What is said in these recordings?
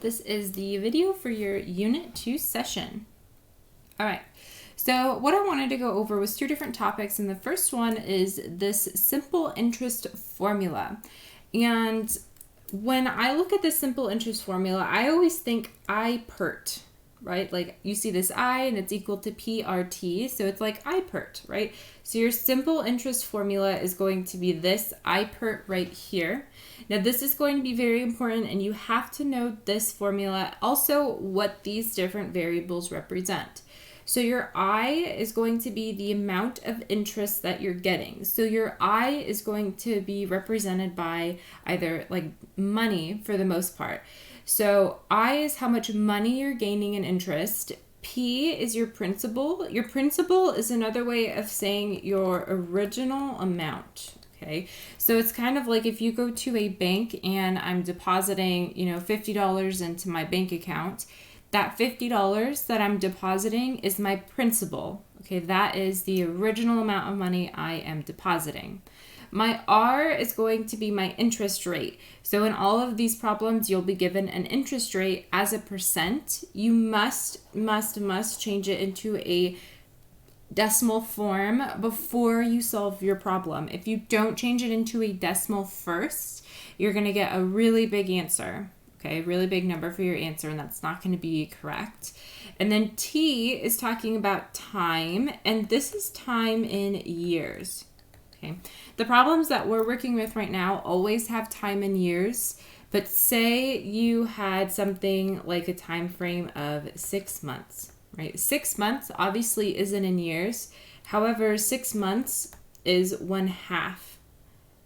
This is the video for your Unit 2 session. All right, so what I wanted to go over was two different topics, and the first one is this simple interest formula. And when I look at this simple interest formula, I always think IPERT, right? Like you see this I and it's equal to PRT, so it's like IPERT, right? So your simple interest formula is going to be this IPERT right here. Now this is going to be very important, and you have to know this formula, also what these different variables represent. So your I is going to be the amount of interest that you're getting. So your I is going to be represented by either like money for the most part. So I is how much money you're gaining in interest. P is your principal. Your principal is another way of saying your original amount. Okay, so it's kind of like if you go to a bank and I'm depositing, $50 into my bank account, that $50 that I'm depositing is my principal. Okay, that is the original amount of money I am depositing. My R is going to be my interest rate. So in all of these problems, you'll be given an interest rate as a percent. You must change it into a decimal form before you solve your problem. If you don't change it into a decimal first, you're going to get a really big answer. Okay, really big number for your answer, and that's not going to be correct. And then T is talking about time, and this is time in years. Okay, the problems that we're working with right now always have time in years, but say you had something like a time frame of 6 months, right? 6 months obviously isn't in years. However, 6 months is 1/2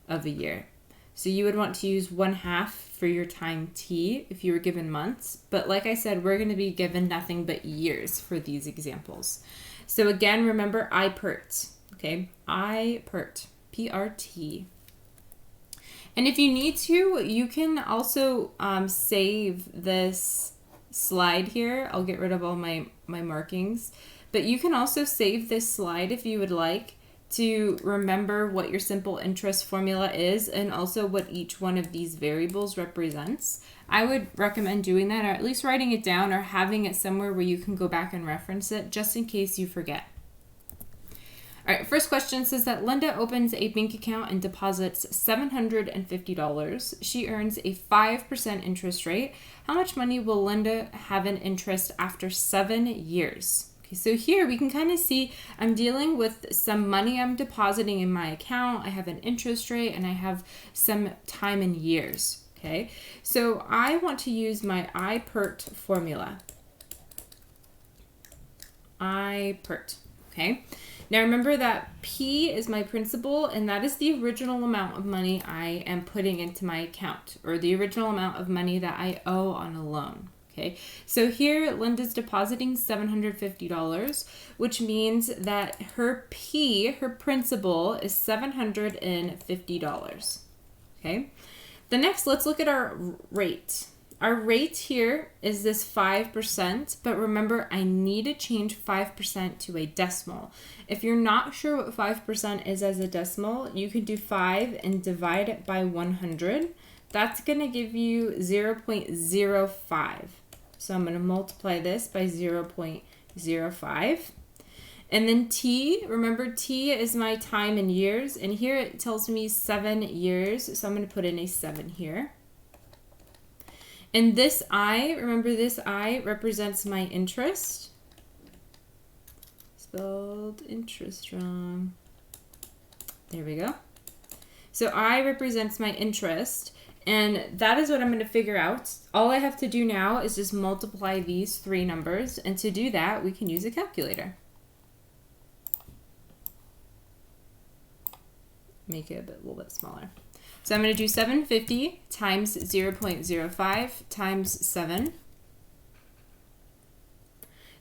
of a year. So you would want to use 1/2 for your time T if you were given months. But like I said, we're going to be given nothing but years for these examples. So again, remember IPERT. Okay, IPERT, PRT. And if you need to, you can also save this slide here. I'll get rid of all my markings. But you can also save this slide if you would like, to remember what your simple interest formula is and also what each one of these variables represents. I would recommend doing that, or at least writing it down or having it somewhere where you can go back and reference it just in case you forget. All right, first question says that Linda opens a bank account and deposits $750. She earns a 5% interest rate. How much money will Linda have in interest after 7 years? Okay, so here we can kind of see I'm dealing with some money I'm depositing in my account. I have an interest rate and I have some time in years. Okay, so I want to use my IPERT formula. IPERT. Okay, now remember that P is my principal, and that is the original amount of money I am putting into my account, or the original amount of money that I owe on a loan. Okay, so here Linda's depositing $750, which means that her P, her principal, is $750. Okay, the next, let's look at our rate. Our rate here is this 5%, but remember, I need to change 5% to a decimal. If you're not sure what 5% is as a decimal, you could do 5 and divide it by 100. That's going to give you 0.05. So I'm going to multiply this by 0.05. And then T, remember T is my time in years, and here it tells me 7 years, so I'm going to put in a 7 here. And this I, remember this I represents my interest. Spelled interest wrong. There we go. So I represents my interest, and that is what I'm going to figure out. All I have to do now is just multiply these three numbers, and to do that, we can use a calculator. Make it a little bit smaller. So I'm going to do 750 times 0.05 times 7.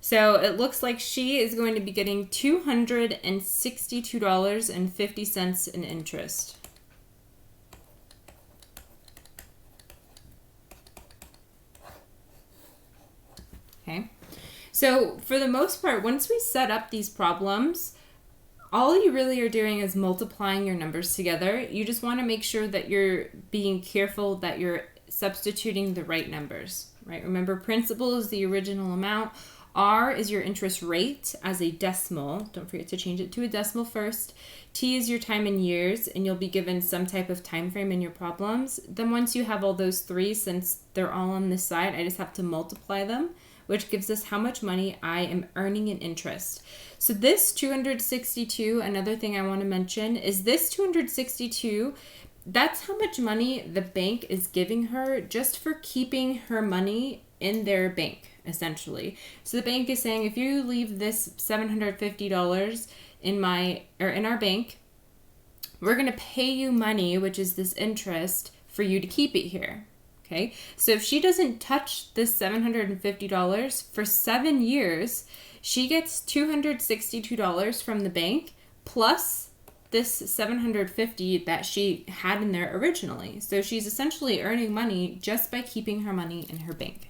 So it looks like she is going to be getting $262.50 in interest. Okay, so for the most part, once we set up these problems, all you really are doing is multiplying your numbers together. You just want to make sure that you're being careful that you're substituting the right numbers, right? Remember, principal is the original amount. R is your interest rate as a decimal. Don't forget to change it to a decimal first. T is your time in years, and you'll be given some type of time frame in your problems. Then once you have all those three, since they're all on this side, I just have to multiply them, which gives us how much money I am earning in interest. So this 262, another thing I want to mention is this 262, that's how much money the bank is giving her just for keeping her money in their bank, essentially. So the bank is saying, if you leave this $750 in our bank, we're going to pay you money, which is this interest, for you to keep it here. Okay, so if she doesn't touch this $750 for 7 years, she gets $262 from the bank plus this $750 that she had in there originally. So she's essentially earning money just by keeping her money in her bank.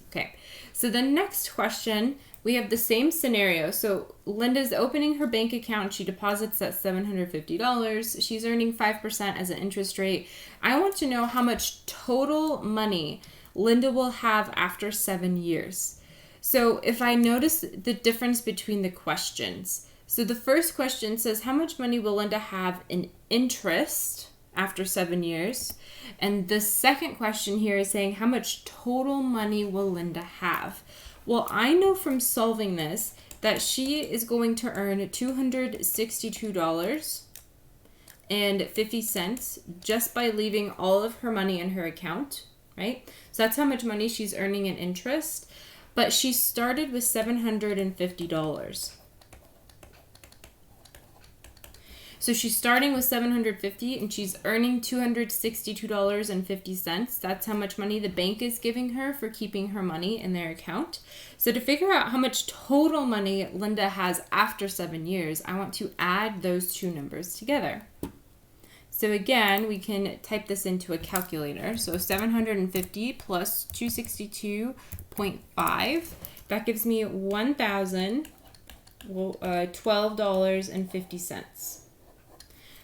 Okay, so the next question, we have the same scenario. So Linda's opening her bank account. She deposits that $750. She's earning 5% as an interest rate. I want to know how much total money Linda will have after 7 years. So if I notice the difference between the questions. So the first question says, how much money will Linda have in interest after 7 years? And the second question here is saying, how much total money will Linda have? Well, I know from solving this that she is going to earn $262.50 just by leaving all of her money in her account, right? So that's how much money she's earning in interest. But she started with $750. So she's starting with $750 and she's earning $262.50. That's how much money the bank is giving her for keeping her money in their account. So to figure out how much total money Linda has after 7 years, I want to add those two numbers together. So again, we can type this into a calculator. So 750 plus 262.5, that gives me $1,012.50.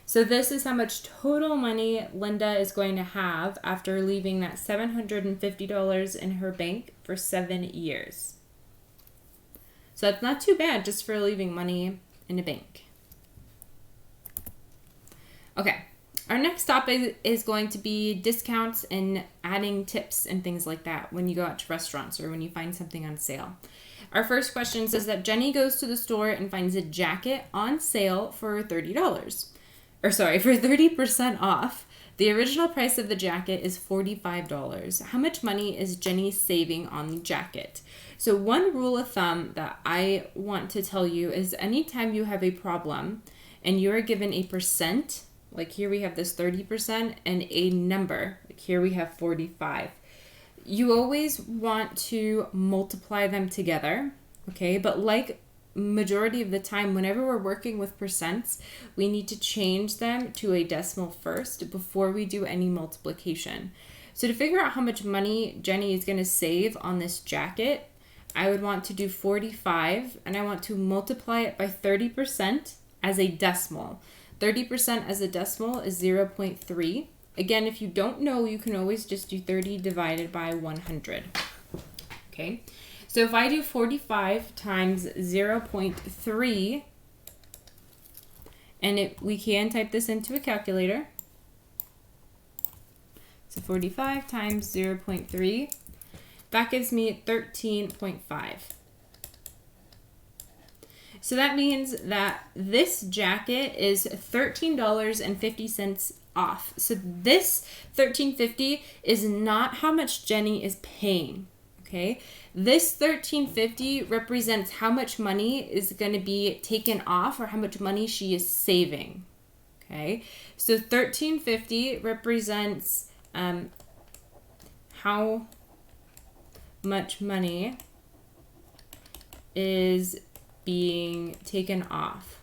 So this is how much total money Linda is going to have after leaving that $750 in her bank for 7 years. So that's not too bad just for leaving money in a bank. Okay, our next topic is going to be discounts and adding tips and things like that when you go out to restaurants or when you find something on sale. Our first question says that Jenny goes to the store and finds a jacket on sale for $30. For 30% off. The original price of the jacket is $45. How much money is Jenny saving on the jacket? So one rule of thumb that I want to tell you is anytime you have a problem and you are given a percent, like here we have this 30% and a number, like here we have 45. You always want to multiply them together, okay? But like majority of the time, whenever we're working with percents, we need to change them to a decimal first before we do any multiplication. So to figure out how much money Jenny is going to save on this jacket, I would want to do 45 and I want to multiply it by 30% as a decimal. 30% as a decimal is 0.3. Again, if you don't know, you can always just do 30 divided by 100. Okay. So if I do 45 times 0.3, and we can type this into a calculator. So 45 times 0.3, that gives me 13.5. So that means that this jacket is $13.50 off. So this $13.50 is not how much Jenny is paying. Okay, this $13.50 represents how much money is going to be taken off or how much money she is saving. Okay, so $13.50 represents how much money is being taken off.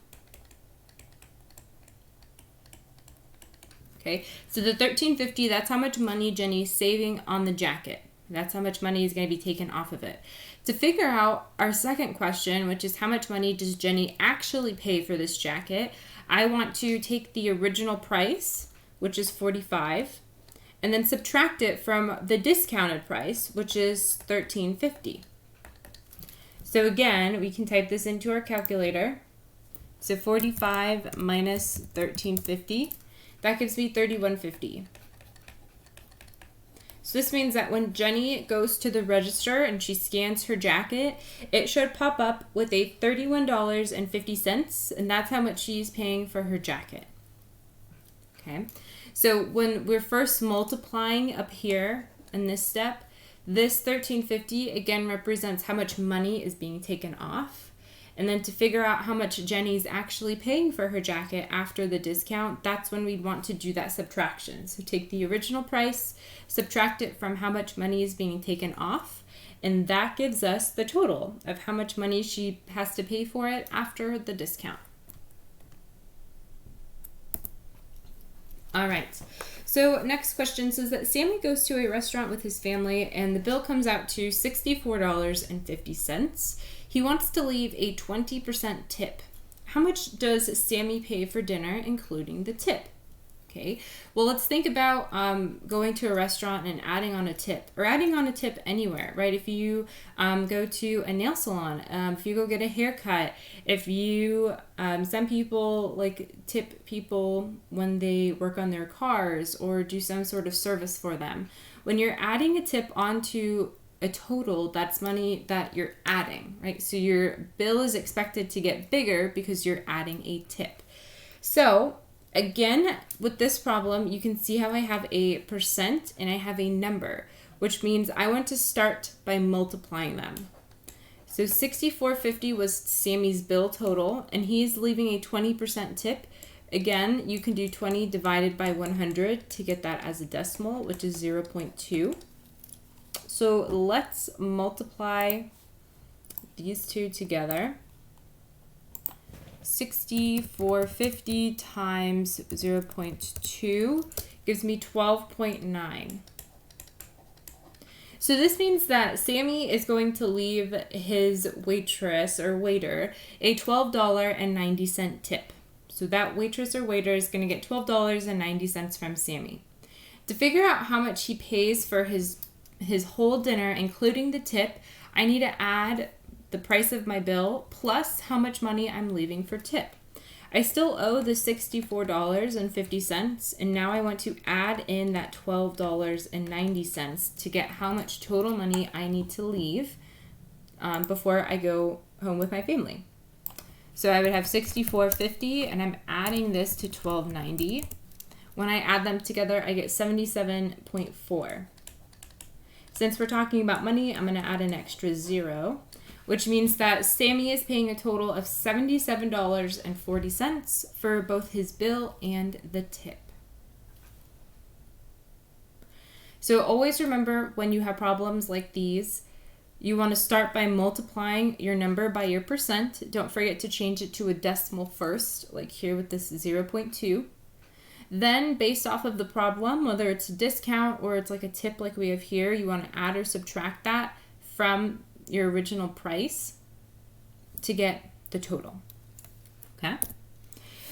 Okay, so the $13.50, that's how much money Jenny's saving on the jacket. That's how much money is going to be taken off of it. To figure out our second question, which is how much money does Jenny actually pay for this jacket, I want to take the original price, which is $45, and then subtract it from the discounted price, which is $13.50. So again, we can type this into our calculator. So 45 minus $13.50, that gives me $31.50. So this means that when Jenny goes to the register and she scans her jacket, it should pop up with a $31.50, and that's how much she's paying for her jacket. Okay, so when we're first multiplying up here in this step, this $13.50 again represents how much money is being taken off. And then to figure out how much Jenny's actually paying for her jacket after the discount, that's when we'd want to do that subtraction. So take the original price, subtract it from how much money is being taken off, and that gives us the total of how much money she has to pay for it after the discount. All right, so next question says that Sammy goes to a restaurant with his family and the bill comes out to $64.50. He wants to leave a 20% tip. How much does Sammy pay for dinner, including the tip? Okay, well, let's think about going to a restaurant and adding on a tip, or adding on a tip anywhere, right? If you go to a nail salon, if you go get a haircut, if you, some people like tip people when they work on their cars or do some sort of service for them. When you're adding a tip onto a total, that's money that you're adding, right? So your bill is expected to get bigger because you're adding a tip. So again, with this problem, you can see how I have a percent and I have a number, which means I want to start by multiplying them. So $64.50 was Sammy's bill total, and he's leaving a 20% tip. Again, you can do 20 divided by 100 to get that as a decimal, which is 0.2. So let's multiply these two together. 64.50 times 0.2 gives me 12.9. So this means that Sammy is going to leave his waitress or waiter a $12.90 tip. So that waitress or waiter is going to get $12.90 from Sammy. To figure out how much he pays for his whole dinner, including the tip, I need to add the price of my bill plus how much money I'm leaving for tip. I still owe the $64.50, and now I want to add in that $12.90 to get how much total money I need to leave before I go home with my family. So I would have $64.50, and I'm adding this to $12.90. When I add them together, I get $77.4. Since we're talking about money, I'm going to add an extra 0, which means that Sammy is paying a total of $77.40 for both his bill and the tip. So always remember, when you have problems like these, you want to start by multiplying your number by your percent. Don't forget to change it to a decimal first, like here with this 0.2. Then, based off of the problem, whether it's a discount or it's like a tip like we have here, you want to add or subtract that from your original price to get the total. Okay?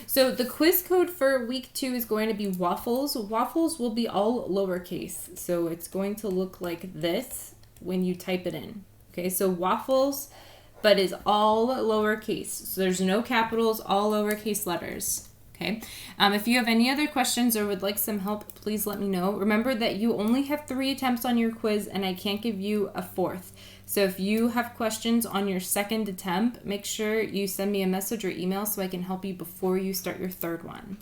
So the quiz code for week 2 is going to be waffles. Waffles will be all lowercase, so it's going to look like this when you type it in. Okay, so waffles, but is all lowercase. So there's no capitals, all lowercase letters. Okay. If you have any other questions or would like some help, please let me know. Remember that you only have 3 attempts on your quiz and I can't give you a 4th. So if you have questions on your 2nd attempt, make sure you send me a message or email so I can help you before you start your 3rd one.